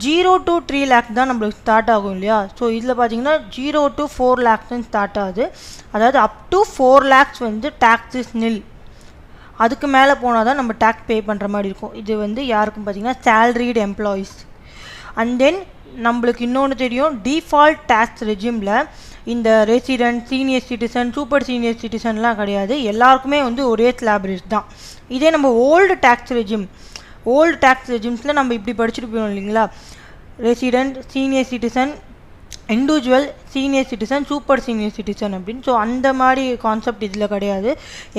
0 to 3 lakh தான் நம்மளுக்கு start ஆகும் இல்லையா. ஸோ இதில் பார்த்தீங்கன்னா 0 to 4 lakhs ஸ்டார்ட் ஆகுது. அதாவது அப் டு 4 lakhs வந்து டேக்ஸ் இஸ் நில். அதுக்கு மேலே போனால் தான் நம்ம டேக்ஸ் பே பண்ணுற மாதிரி இருக்கும். இது வந்து யாருக்கும் பார்த்தீங்கன்னா சேலரிடு எம்ப்ளாயீஸ். அண்ட் தென் நம்மளுக்கு இன்னொன்று தெரியும், டிஃபால்ட் டேக்ஸ் ரெஜிமில் இந்த resident, senior citizen, super senior சிட்டிசன்லாம் கிடையாது. எல்லாருக்குமே வந்து ஒரே ஸ்லாப் ரேட் தான். இதே நம்ம ஓல்டு டேக்ஸ் ரெஜிம்ஸில் நம்ம இப்படி படிச்சுட்டு போயிடும் இல்லைங்களா, resident, senior citizen, individual, senior citizen, super senior citizen அப்படின்னு. ஸோ அந்த மாதிரி கான்செப்ட் இதில் கிடையாது.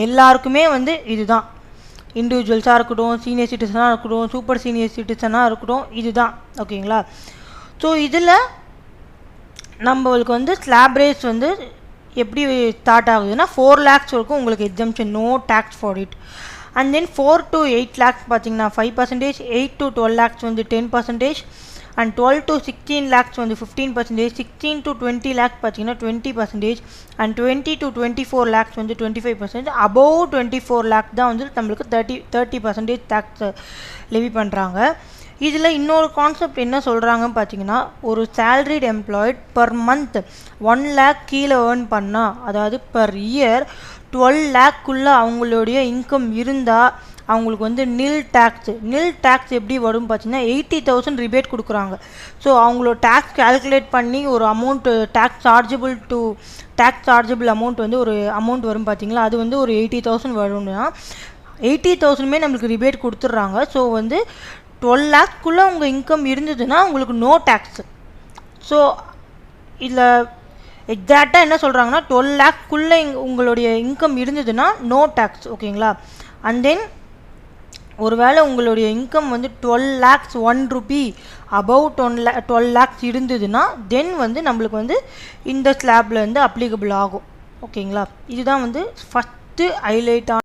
எல்லாருக்குமே வந்து இதுதான், இண்டிவிஜுவல்ஸாக இருக்கட்டும், சீனியர் சிட்டிசனாக இருக்கட்டும், சூப்பர் சீனியர் சிட்டிசனாக இருக்கட்டும், இதுதான். ஓகேங்களா. ஸோ இதில் நம்மளுக்கு வந்து ஸ்லாப் ரேட்ஸ் வந்து எப்படி ஸ்டார்ட் ஆகுதுன்னா 4 lakhs வரைக்கும் உங்களுக்கு exemption, no tax for it. And then 4 to 8 lakhs பார்த்தீங்கன்னா 5%, 8 to 12 lakhs வந்து 10%, அண்ட் 12 to 16 lakhs வந்து 15%, 16 to 20 lakhs பார்த்தீங்கன்னா 20%, அண்ட் 20 to 24 lakhs வந்து 25%. அபோவ் 24 lakhs தான் வந்து நம்மளுக்கு 30% டேக்ஸ் லெவி பண்ணுறாங்க. இதில் இன்னொரு கான்செப்ட் என்ன சொல்கிறாங்கன்னு பார்த்தீங்கன்னா, ஒரு salaried employed per month 1 lakh கீழே ஏர்ன் பண்ணால், அதாவது பர் இயர் 12 lakhக்குள்ளே அவங்களுடைய இன்கம் இருந்தால் அவங்களுக்கு வந்து நில் டேக்ஸ் எப்படி வரும் பார்த்தீங்கன்னா 80,000 ரிபேட் கொடுக்குறாங்க. ஸோ அவங்களோட டேக்ஸ் கால்குலேட் பண்ணி ஒரு அமௌண்ட், டேக்ஸ் சார்ஜபிள் அமௌண்ட் வந்து ஒரு அமௌண்ட் வரும் பார்த்தீங்களா, அது வந்து ஒரு 80,000 வரும்னா 80,000மே நம்மளுக்கு ரிபேட் கொடுத்துட்றாங்க. ஸோ வந்து 12 lakhக்குள்ளே உங்கள் இன்கம் இருந்ததுன்னா உங்களுக்கு நோ டேக்ஸ். ஸோ இதில் எக்ஸாக்டாக என்ன சொல்கிறாங்கன்னா 12 lakhக்குள்ளே உங்களுடைய இன்கம் இருந்ததுன்னா நோ டேக்ஸ். ஓகேங்களா. அண்ட் தென் ஒருவேளை உங்களுடைய இன்கம் வந்து 12 lakhs 1 rupee அபவ் 12 lakhs இருந்ததுன்னா தென் வந்து நம்மளுக்கு வந்து இந்த ஸ்லாப்பில் வந்து அப்ளிகபிள் ஆகும். ஓகேங்களா. இதுதான் வந்து ஃபஸ்ட்டு ஹைலைட்டான